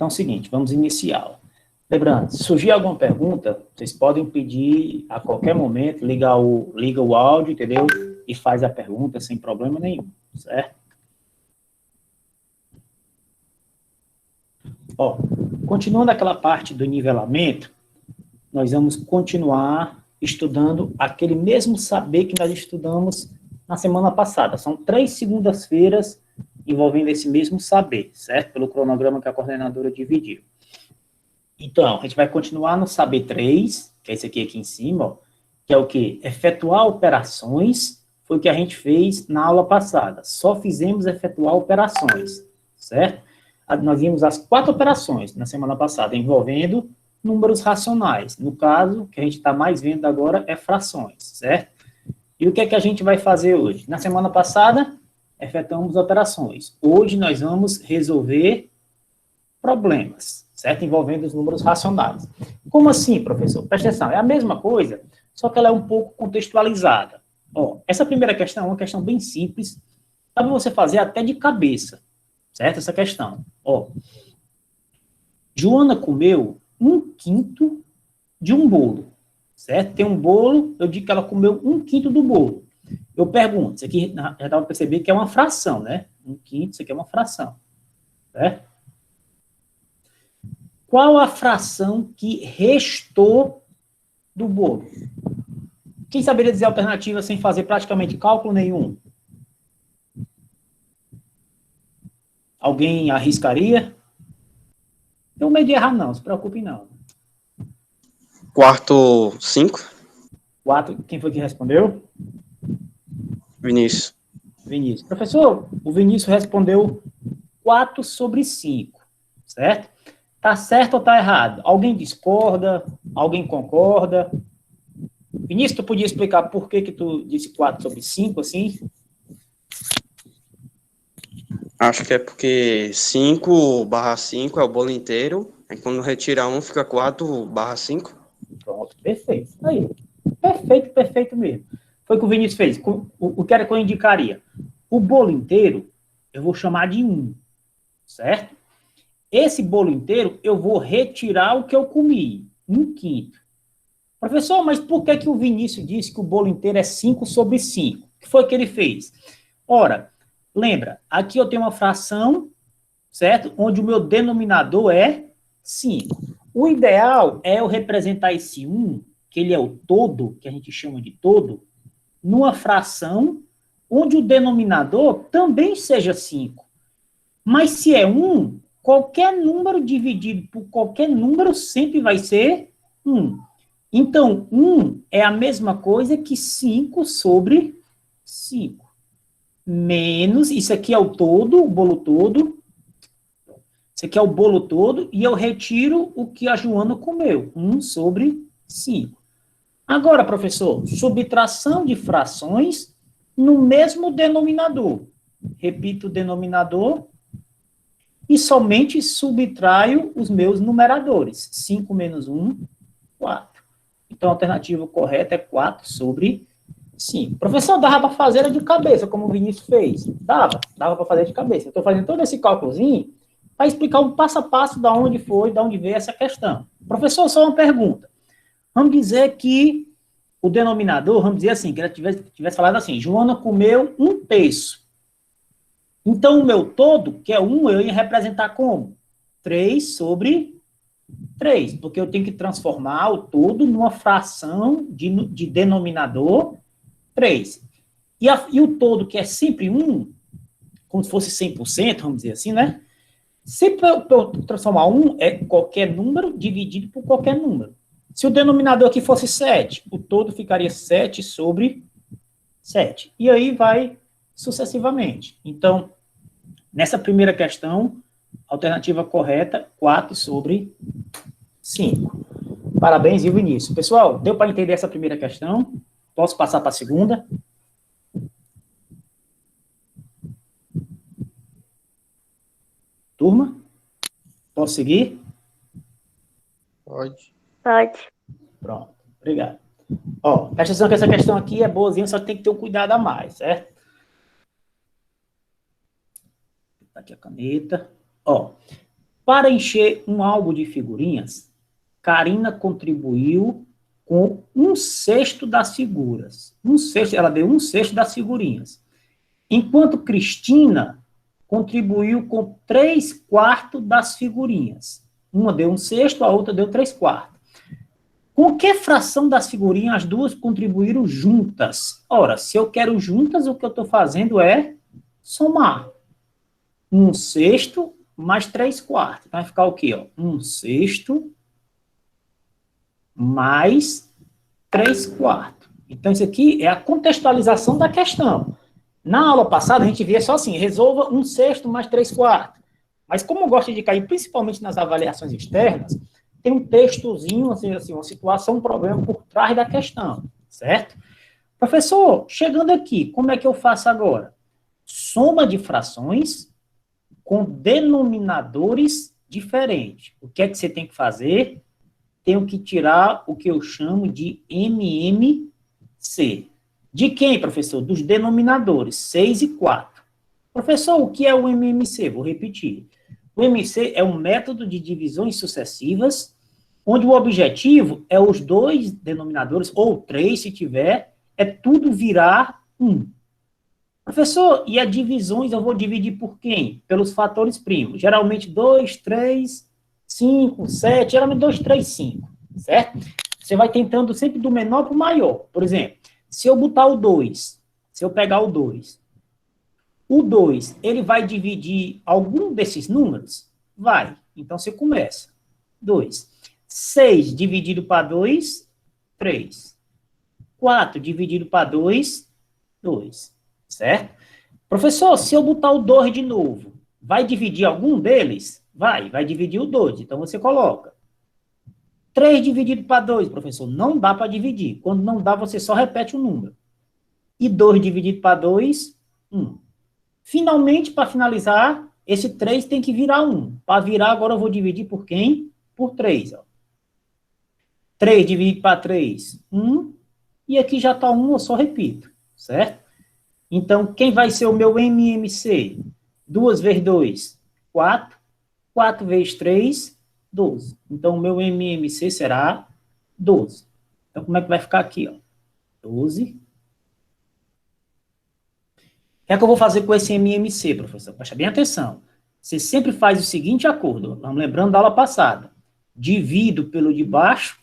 Então, é o seguinte, vamos iniciar. Lembrando, se surgir alguma pergunta, vocês podem pedir a qualquer momento, liga o áudio, entendeu? E faz a pergunta sem problema nenhum, certo? Ó, continuando aquela parte do nivelamento, nós vamos continuar estudando aquele mesmo saber que nós estudamos na semana passada. São 3 segundas-feiras envolvendo esse mesmo saber, certo? Pelo cronograma que a coordenadora dividiu. Então, a gente vai continuar no saber 3, que é esse aqui em cima, ó, que é o quê? Efetuar operações, foi o que a gente fez na aula passada. Só fizemos efetuar operações, certo? Nós vimos as 4 operações na semana passada, envolvendo números racionais. No caso, o que a gente está mais vendo agora é frações, certo? E o que é que a gente vai fazer hoje? Na semana passada, efetuamos operações. Hoje nós vamos resolver problemas, certo? Envolvendo os números racionais. Como assim, professor? Presta atenção, é a mesma coisa, só que ela é um pouco contextualizada. Ó, essa primeira questão é uma questão bem simples, dá para você fazer até de cabeça, certo? Essa questão. Ó, Joana comeu 1/5 de um bolo, certo? Tem um bolo, eu digo que ela comeu 1/5 do bolo. Eu pergunto, isso aqui já dá para perceber que é uma fração, né? 1/5, isso aqui é uma fração, certo? Qual a fração que restou do bolo? Quem saberia dizer a alternativa sem fazer praticamente cálculo nenhum? Alguém arriscaria? Não medo de errar, não, se preocupe não. Quarto 5. 4, quem foi que respondeu? Vinícius. Vinícius. Professor, o Vinícius respondeu 4/5, certo? Tá certo ou tá errado? Alguém discorda? Alguém concorda? Vinícius, tu podia explicar por que tu disse 4/5, assim? Acho que é porque 5/5 é o bolo inteiro, aí quando retira 1 fica 4/5. Pronto, perfeito. Aí, perfeito, perfeito mesmo. Foi o que o Vinícius fez. O que era que eu indicaria? O bolo inteiro, eu vou chamar de 1, certo? Esse bolo inteiro, eu vou retirar o que eu comi, 1/5. Professor, mas por que o Vinícius disse que o bolo inteiro é 5/5? O que foi que ele fez? Ora, lembra, aqui eu tenho uma fração, certo? Onde o meu denominador é 5. O ideal é eu representar esse 1, que ele é o todo, que a gente chama de todo, numa fração onde o denominador também seja 5. Mas se é 1, qualquer número dividido por qualquer número sempre vai ser 1. Então, 1 é a mesma coisa que 5/5. Menos, isso aqui é o todo, o bolo todo. Isso aqui é o bolo todo, e eu retiro o que a Joana comeu, 1/5. Agora, professor, subtração de frações no mesmo denominador. Repito o denominador e somente subtraio os meus numeradores. 5 menos 1, 4. Então, a alternativa correta é 4/5. Professor, dava para fazer de cabeça, como o Vinícius fez? Dava para fazer de cabeça. Eu estou fazendo todo esse cálculozinho para explicar um passo a passo de onde veio essa questão. Professor, só uma pergunta. Vamos dizer que o denominador, vamos dizer assim, que ele tivesse falado assim, Joana comeu 1/3. Então, o meu todo, que é 1, eu ia representar como? 3/3, porque eu tenho que transformar o todo numa fração de denominador 3. E o todo, que é sempre 1, como se fosse 100%, vamos dizer assim, né? Sempre eu transformar 1 é qualquer número dividido por qualquer número. Se o denominador aqui fosse 7, o todo ficaria 7/7. E aí vai sucessivamente. Então, nessa primeira questão, a alternativa correta, 4/5. Parabéns, viu, Vinícius? Pessoal, deu para entender essa primeira questão? Posso passar para a segunda? Turma? Posso seguir? Pode. Pode. Pronto, obrigado. Ó, presta atenção que essa questão aqui é boazinha, só tem que ter um cuidado a mais, certo? Aqui a caneta. Ó, Para encher um álbum de figurinhas, Karina contribuiu com 1/6 das figuras. Ela deu 1/6 das figurinhas. Enquanto Cristina contribuiu com 3/4 das figurinhas. Uma deu 1/6, a outra deu 3/4. Com que fração das figurinhas as duas contribuíram juntas? Ora, se eu quero juntas, o que eu estou fazendo é somar. 1/6 mais 3/4. Então, vai ficar o quê? 1/6 mais 3/4. Então, isso aqui é a contextualização da questão. Na aula passada, a gente via só assim, resolva 1/6 mais 3/4. Mas como eu gosto de cair principalmente nas avaliações externas, tem um textozinho, assim, uma situação, um problema por trás da questão, certo? Professor, chegando aqui, como é que eu faço agora? Soma de frações com denominadores diferentes. O que é que você tem que fazer? Tenho que tirar o que eu chamo de MMC. De quem, professor? Dos denominadores, 6 e 4. Professor, o que é o MMC? Vou repetir. O MMC é um método de divisões sucessivas, onde o objetivo é os dois denominadores, ou 3, se tiver, é tudo virar 1. Professor, e as divisões eu vou dividir por quem? Pelos fatores primos. Geralmente 2, 3, 5, 7, geralmente 2, 3, 5, certo? Você vai tentando sempre do menor para o maior. Por exemplo, se eu botar o 2, se eu pegar o 2, ele vai dividir algum desses números? Vai. Então, você começa. 2. 6 dividido para 2, 3. 4 dividido para 2, 2. Certo? Professor, se eu botar o 2 de novo, vai dividir algum deles? Vai dividir o 2. Então, você coloca. 3 dividido para 2, professor, não dá para dividir. Quando não dá, você só repete o número. E 2 dividido para 2, 1. Finalmente, para finalizar, esse 3 tem que virar 1. Para virar, agora eu vou dividir por quem? Por 3. Ó. 3 dividido para 3, 1. E aqui já está 1, eu só repito. Certo? Então, quem vai ser o meu MMC? 2 vezes 2, 4. 4 vezes 3, 12. Então, o meu MMC será 12. Então, como é que vai ficar aqui? Ó? 12. O que é que eu vou fazer com esse MMC, professor? Presta bem atenção. Você sempre faz o seguinte acordo. Vamos lembrando da aula passada. Divido pelo de baixo.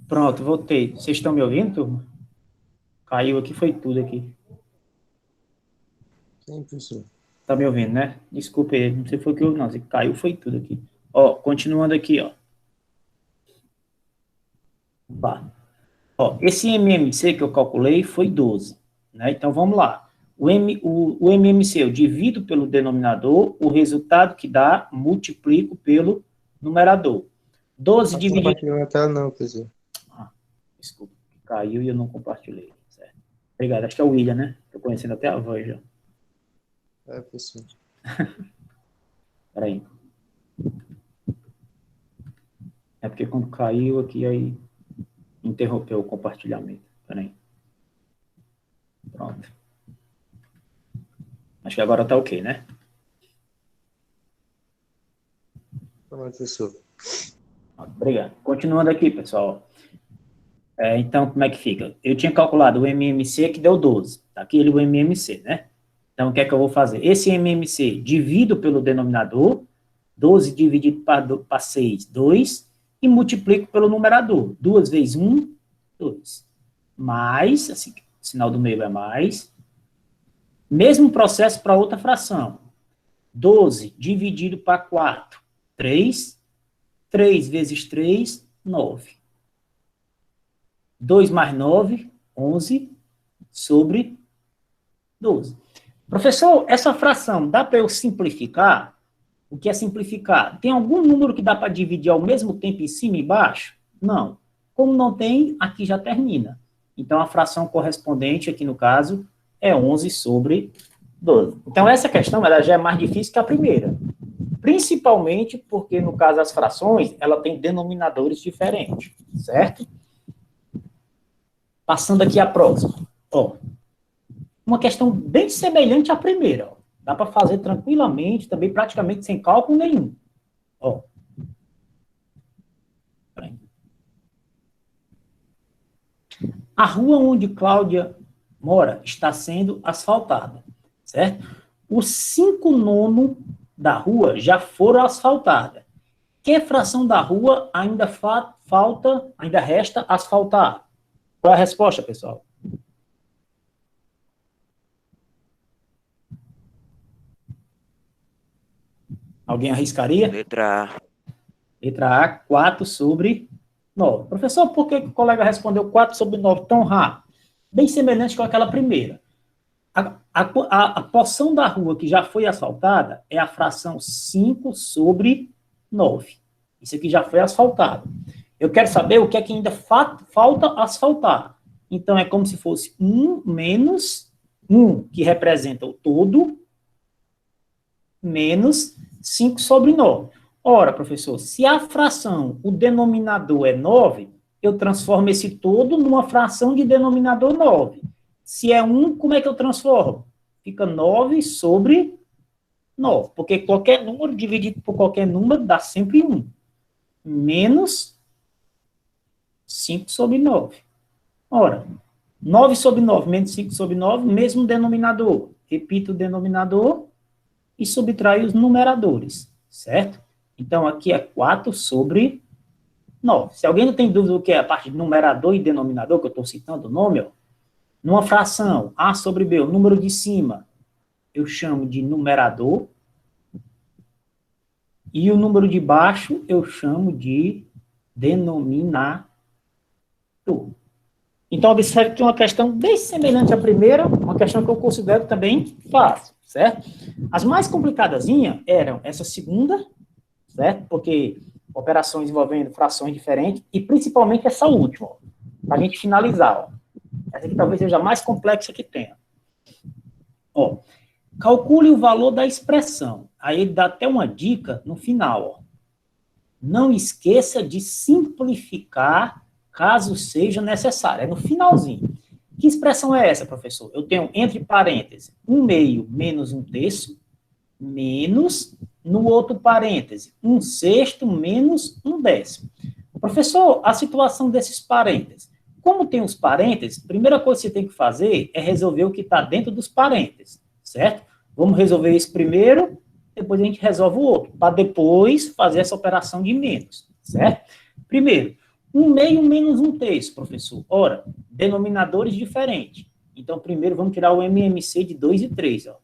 Pronto, voltei. Vocês estão me ouvindo, turma? Caiu aqui, foi tudo aqui. Sim, professor. Tá me ouvindo, né? Desculpe aí, não sei se foi que eu não, se caiu, foi tudo aqui. Ó, continuando aqui, ó. Tá. Ó, esse MMC que eu calculei foi 12, né? Então, vamos lá. O MMC eu divido pelo denominador, o resultado que dá, multiplico pelo numerador. 12 dividido... Não compartilhou na tela não, professor. Ah, desculpa, caiu e eu não compartilhei. Certo. Obrigado, acho que é o William, né? Estou conhecendo até a voz já. É, professor. Peraí. É porque quando caiu aqui, aí interrompeu o compartilhamento. Peraí. Pronto. Acho que agora tá ok, né? Pronto, professor. Obrigado. Continuando aqui, pessoal. Então, como é que fica? Eu tinha calculado o MMC que deu 12. Tá aqui ele, o MMC, né? Então, o que é que eu vou fazer? Esse MMC divido pelo denominador, 12 dividido para 6, 2, e multiplico pelo numerador. 2 vezes 1, 2. Mais, assim, o sinal do meio é mais, Mesmo processo para outra fração. 12 dividido para 4, 3. 3 vezes 3, 9. 2 mais 9, 11, sobre 12. Professor, essa fração dá para eu simplificar? O que é simplificar? Tem algum número que dá para dividir ao mesmo tempo em cima e embaixo? Não. Como não tem, aqui já termina. Então, a fração correspondente, aqui no caso, é 11 sobre 12. Então, essa questão ela já é mais difícil que a primeira. Principalmente porque, no caso das frações, ela tem denominadores diferentes, certo? Passando aqui a próxima. Ó, uma questão bem semelhante à primeira. Ó. Dá para fazer tranquilamente, também praticamente sem cálculo nenhum. Ó. A rua onde Cláudia mora está sendo asfaltada, certo? Os 5/9 da rua já foram asfaltadas. Que fração da rua ainda ainda resta asfaltar? Qual é a resposta, pessoal? Alguém arriscaria? Letra A. Letra A, 4 sobre 9. Professor, por que o colega respondeu 4 sobre 9 tão rápido? Bem semelhante com aquela primeira. A porção da rua que já foi asfaltada é a fração 5 sobre 9. Isso aqui já foi asfaltado. Eu quero saber o que é que ainda falta asfaltar. Então, é como se fosse 1 menos 1, que representa o todo, menos 5 sobre 9. Ora, professor, se a fração, o denominador é 9, eu transformo esse todo numa fração de denominador 9. Se é 1, como é que eu transformo? Fica 9 sobre 9, porque qualquer número dividido por qualquer número dá sempre 1. Menos 5 sobre 9. Ora, 9 sobre 9 menos 5 sobre 9, mesmo denominador. Repito o denominador e subtraio os numeradores, certo? Então, aqui é 4 sobre 9. Se alguém não tem dúvida do que é a parte de numerador e denominador, que eu estou citando o nome, ó, numa fração, A sobre B, o número de cima, eu chamo de numerador, e o número de baixo eu chamo de denominador. Então, observe que é uma questão bem semelhante à primeira, uma questão que eu considero também fácil, certo? As mais complicadazinhas eram essa segunda, certo? Porque operações envolvendo frações diferentes, e principalmente essa última, para a gente finalizar, ó. Essa aqui talvez seja a mais complexa que tenha. Ó, calcule o valor da expressão. Aí ele dá até uma dica no final, ó. Não esqueça de simplificar caso seja necessário. É no finalzinho. Que expressão é essa, professor? Eu tenho, entre parênteses, 1/2 menos 1/3, menos, no outro parêntese, 1/6 menos 1/10. Professor, a situação desses parênteses. Como tem os parênteses, a primeira coisa que você tem que fazer é resolver o que está dentro dos parênteses, certo? Vamos resolver esse primeiro, depois a gente resolve o outro, para depois fazer essa operação de menos, certo? Primeiro, 1/2 menos 1/3, professor. Ora, denominadores diferentes. Então, primeiro vamos tirar o MMC de 2 e 3, ó.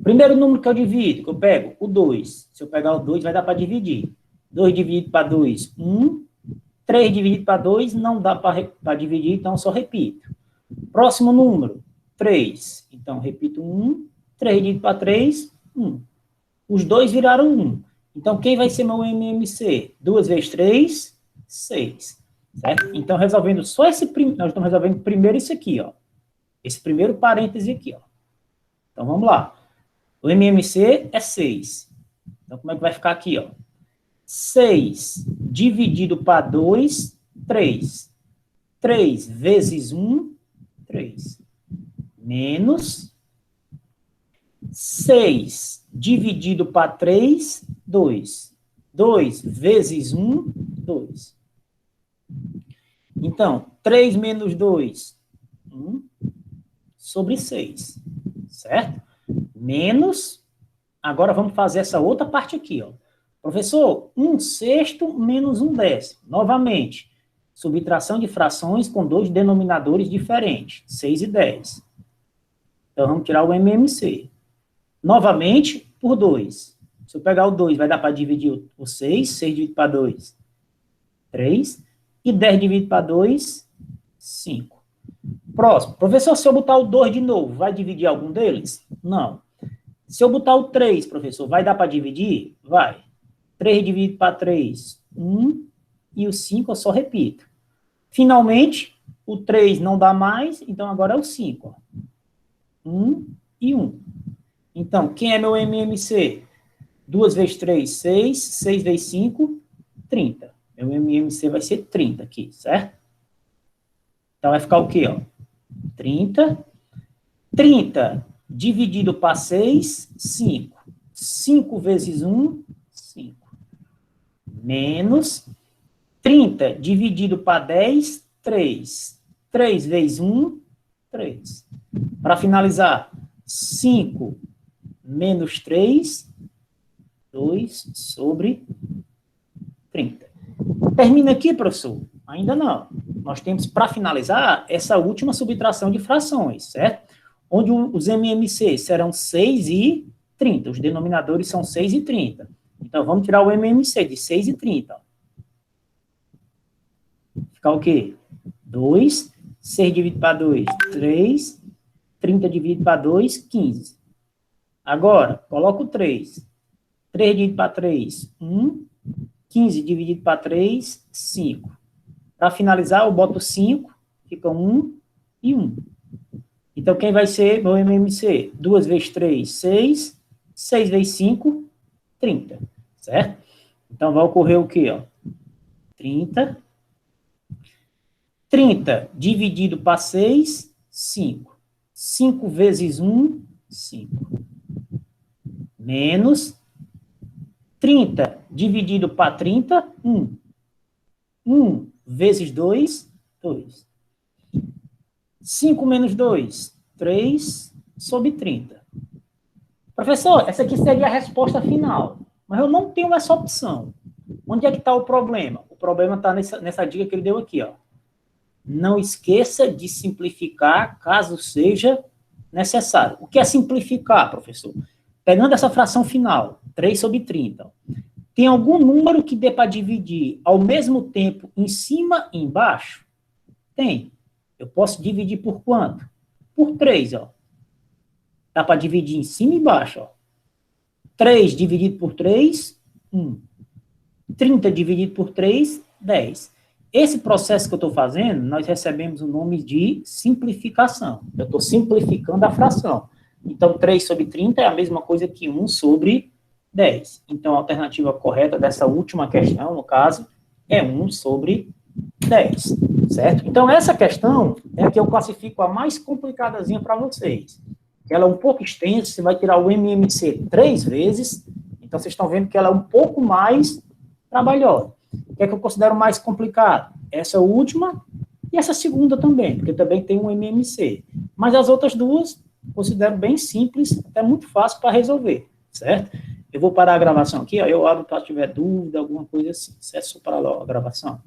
Primeiro número que eu divido, que eu pego, o 2. Se eu pegar o 2, vai dar para dividir. 2 dividido para 2, 1. 3 dividido para 2, não dá para dividir, então eu só repito. Próximo número, 3. Então, repito 1. 3 dividido para 3, 1. Os dois viraram 1. Então, quem vai ser meu MMC? 2 vezes 3, 6. Certo? Então, resolvendo só esse primeiro, nós estamos resolvendo primeiro isso aqui, ó. Esse primeiro parêntese aqui, ó. Então, vamos lá. O MMC é 6. Então, como é que vai ficar aqui, ó? 6 dividido para 2, 3. 3 vezes 1, 3. Menos 6 dividido para 3, 2. 2 vezes 1, 2. Então, 3 menos 2, 1 sobre 6. Certo? Menos, agora vamos fazer essa outra parte aqui, ó. Professor, 1/6 menos 1/10. Novamente, subtração de frações com dois denominadores diferentes, 6 e 10. Então, vamos tirar o MMC. Novamente, por 2. Se eu pegar o 2, vai dar para dividir o 6. 6 dividido para 2, 3. E 10 dividido para 2, 5. Próximo. Professor, se eu botar o 2 de novo, vai dividir algum deles? Não. Se eu botar o 3, professor, vai dar para dividir? Vai. 3 dividido para 3, 1. E o 5 eu só repito. Finalmente, o 3 não dá mais, então agora é o 5. 1 e 1. Então, quem é meu MMC? 2 vezes 3, 6. 6 vezes 5, 30. Meu MMC vai ser 30 aqui, certo? Então, vai ficar o quê, ó? 30. 30 dividido para 6, 5. 5 vezes 1, 5. Menos 30 dividido para 10, 3. 3 vezes 1, 3. Para finalizar, 5 menos 3, 2 sobre 30. Termina aqui, professor? Ainda não. Nós temos, para finalizar, essa última subtração de frações, certo? Onde os MMC serão 6 e 30. Os denominadores são 6 e 30. Então, vamos tirar o MMC de 6 e 30. Ficar o quê? 2. 6 dividido para 2, 3. 30 dividido para 2, 15. Agora, coloco o 3. 3 dividido para 3, 1. 15 dividido para 3, 5. Para finalizar, eu boto 5, fica 1 e 1. Então, quem vai ser meu MMC? 2 vezes 3, 6. 6 vezes 5, 30. Certo? Então, vai ocorrer o quê? Ó? 30. 30 dividido para 6, 5. 5 vezes 1, 5. Menos 30 dividido para 30, 1. 1 vezes 2, 2. 5 menos 2, 3 sobre 30. Professor, essa aqui seria a resposta final. Mas eu não tenho essa opção. Onde é que está o problema? O problema está nessa dica que ele deu aqui, ó. Não esqueça de simplificar caso seja necessário. O que é simplificar, professor? Pegando essa fração final, 3 sobre 30, tem algum número que dê para dividir ao mesmo tempo em cima e embaixo? Tem. Eu posso dividir por quanto? Por 3, ó. Dá para dividir em cima e embaixo, ó. 3 dividido por 3, 1. 30 dividido por 3, 10. Esse processo que eu estou fazendo, nós recebemos o nome de simplificação. Eu estou simplificando a fração. Então, 3 sobre 30 é a mesma coisa que 1 sobre 10. Então, a alternativa correta dessa última questão, no caso, é 1 sobre 10. Certo? Então, essa questão é a que eu classifico a mais complicadazinha para vocês. Ela é um pouco extensa, você vai tirar o MMC 3 vezes, então vocês estão vendo que ela é um pouco mais trabalhosa. O que é que eu considero mais complicado? Essa última e essa segunda também, porque também tem um MMC. Mas as outras duas, considero bem simples, até muito fácil para resolver, certo? Eu vou parar a gravação aqui, ó, eu abro para tiver dúvida, alguma coisa assim, certo? Só parar logo a gravação.